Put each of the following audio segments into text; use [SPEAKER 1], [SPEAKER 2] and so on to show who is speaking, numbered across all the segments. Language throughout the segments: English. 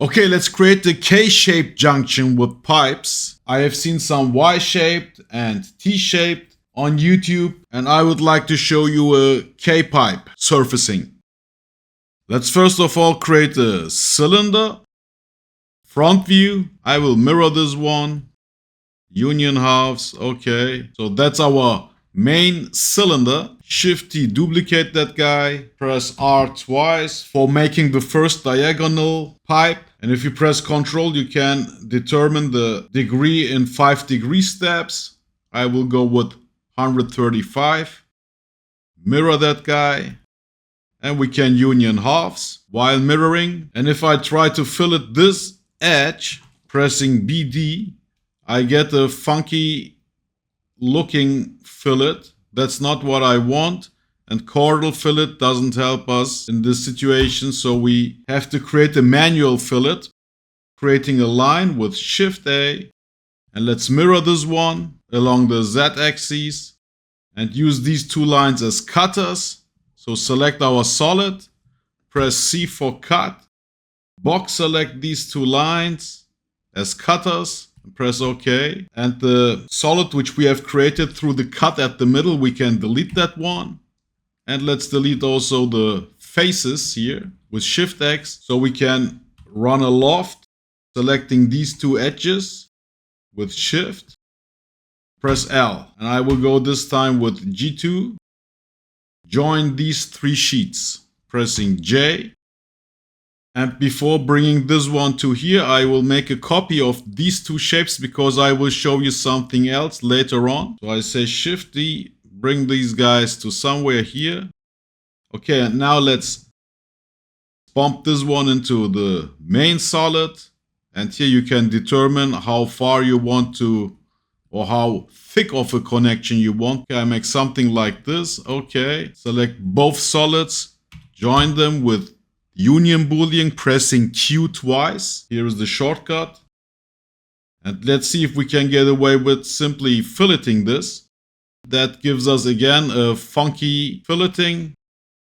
[SPEAKER 1] Okay, let's create the K-shaped junction with pipes. I have seen some Y-shaped and T-shaped on YouTube, and I would like to show you a K-pipe surfacing. Let's first of all create a cylinder. Front view, I will mirror this one. Union halves, okay. So that's our main cylinder. Shift T, duplicate that guy. Press R twice for making the first diagonal pipe. And if you press Ctrl, you can determine the degree in 5-degree steps. I will go with 135. Mirror that guy. And we can union halves while mirroring. And if I try to fillet this edge, pressing BD, I get a funky looking fillet. That's not what I want. And chordal fillet doesn't help us in this situation. So we have to create a manual fillet, creating a line with Shift A. And let's mirror this one along the Z-axis and use these two lines as cutters. So select our solid, press C for cut, box select these two lines as cutters, and press OK. And the solid which we have created through the cut at the middle, we can delete that one. And let's delete also the faces here with Shift X, so we can run a loft, selecting these two edges with Shift. Press L, and I will go this time with G2. Join these three sheets, pressing J. And before bringing this one to here, I will make a copy of these two shapes because I will show you something else later on. So I say Shift D, bring these guys to somewhere here. Okay, and now let's bump this one into the main solid. And here you can determine how far you want to, or how thick of a connection you want. Okay, I make something like this. Okay, select both solids, join them with union boolean, pressing Q twice. Here is the shortcut. And let's see if we can get away with simply filleting this. That gives us again a funky filleting.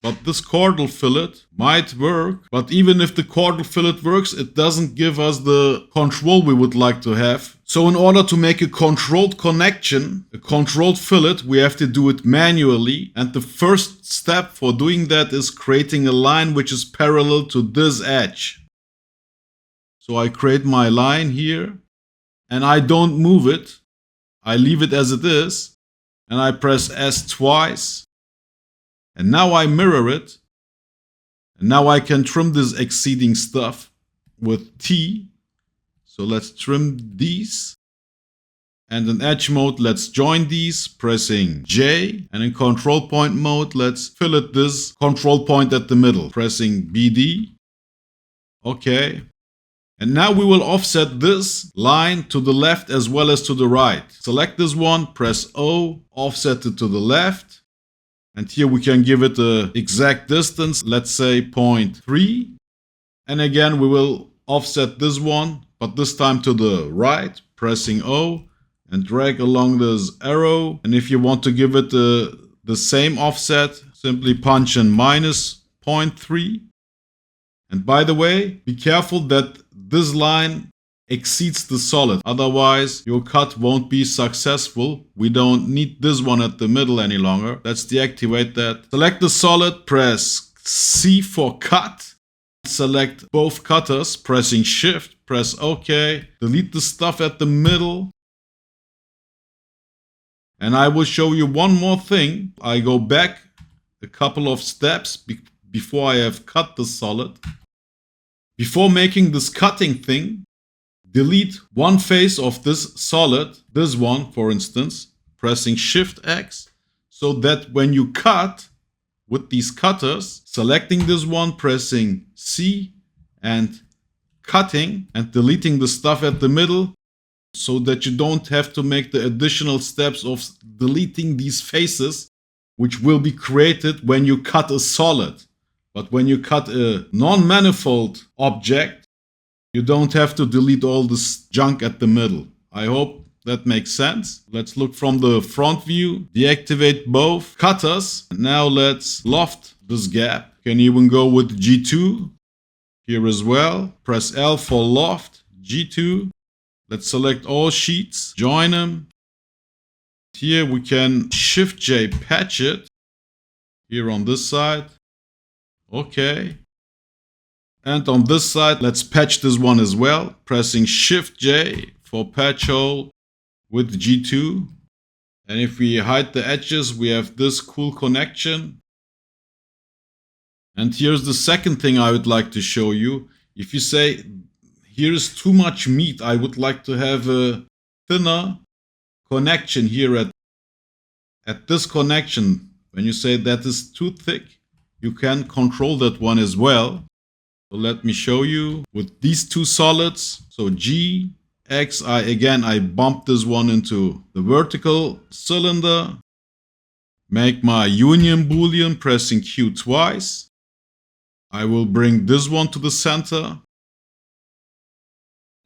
[SPEAKER 1] But this chordal fillet might work. But even if the chordal fillet works, it doesn't give us the control we would like to have. So in order to make a controlled connection, a controlled fillet, we have to do it manually. And the first step for doing that is creating a line which is parallel to this edge. So I create my line here. And I don't move it. I leave it as it is. And I press S twice. And now I mirror it. And now I can trim this exceeding stuff with T. So let's trim these. And in edge mode, let's join these, pressing J. And in control point mode, let's fillet this control point at the middle, pressing BD. Okay. And now we will offset this line to the left as well as to the right. Select this one, press O, offset it to the left. And here we can give it the exact distance, let's say 0.3. And again, we will offset this one, but this time to the right, pressing O and drag along this arrow. And if you want to give it the same offset, simply punch in minus 0.3. And by the way, be careful that this line exceeds the solid. Otherwise, your cut won't be successful. We don't need this one at the middle any longer. Let's deactivate that. Select the solid, press C for cut. Select both cutters, pressing Shift, press OK. Delete the stuff at the middle. And I will show you one more thing. I go back a couple of steps before I have cut the solid. Before making this cutting thing, delete one face of this solid, this one for instance, pressing Shift X, so that when you cut with these cutters, selecting this one, pressing C and cutting and deleting the stuff at the middle, so that you don't have to make the additional steps of deleting these faces, which will be created when you cut a solid. But when you cut a non-manifold object, you don't have to delete all this junk at the middle. I hope that makes sense. Let's look from the front view, deactivate both cutters. Now let's loft this gap. You can even go with G2. Here as well, press L for loft, G2. Let's select all sheets, join them. Here we can Shift J patch it. Here on this side. Okay. And on this side, let's patch this one as well. Pressing Shift J for patch hole with G2. And if we hide the edges, we have this cool connection. And here's the second thing I would like to show you. If you say, here's too much meat, I would like to have a thinner connection here at this connection. When you say that is too thick, you can control that one as well. So let me show you with these two solids. So G, X, I bump this one into the vertical cylinder. Make my union boolean, pressing Q twice. I will bring this one to the center.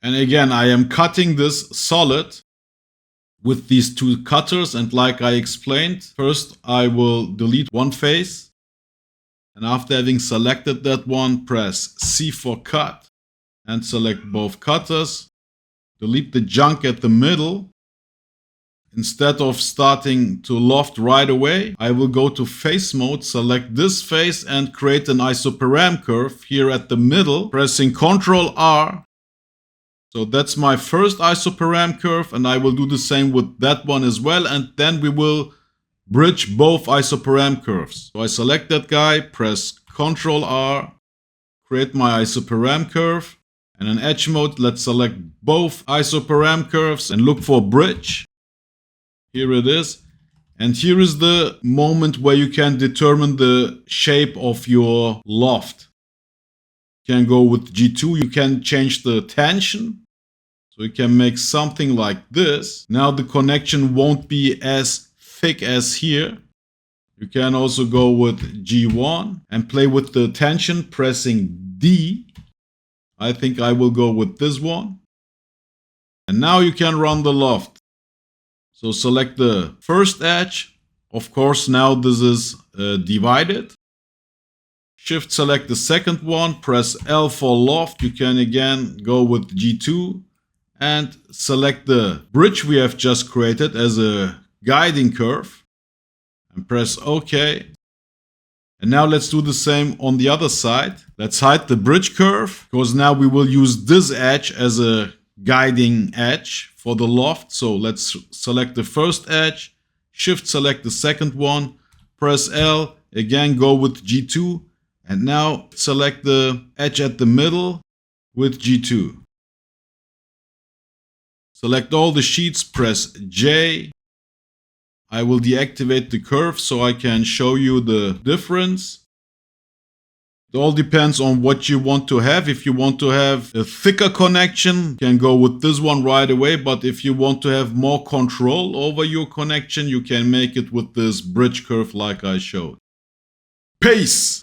[SPEAKER 1] And again, I am cutting this solid with these two cutters. And like I explained, first I will delete one face. And after having selected that one, press C for cut and select both cutters. Delete the junk at the middle. Instead of starting to loft right away, I will go to face mode, select this face and create an isoparam curve here at the middle, pressing Ctrl R. So that's my first isoparam curve, and I will do the same with that one as well, and then we will bridge both isoparam curves. So I select that guy, press Ctrl R, create my isoparam curve, and in edge mode, let's select both isoparam curves and look for bridge. Here it is. And here is the moment where you can determine the shape of your loft. You can go with G2, you can change the tension. So you can make something like this. Now the connection won't be as thick as here. You can also go with G1 and play with the tension, pressing D. I think I will go with this one. And now you can run the loft. So select the first edge. Of course, now this is divided. Shift select the second one, press L for loft. You can again go with G2 and select the bridge we have just created as a guiding curve and press OK. And now let's do the same on the other side. Let's hide the bridge curve because now we will use this edge as a guiding edge for the loft. So let's select the first edge, shift select the second one, press L, again go with G2. And now select the edge at the middle with G2. Select all the sheets, press J. I will deactivate the curve so I can show you the difference. It all depends on what you want to have. If you want to have a thicker connection, you can go with this one right away. But if you want to have more control over your connection, you can make it with this bridge curve like I showed. Peace!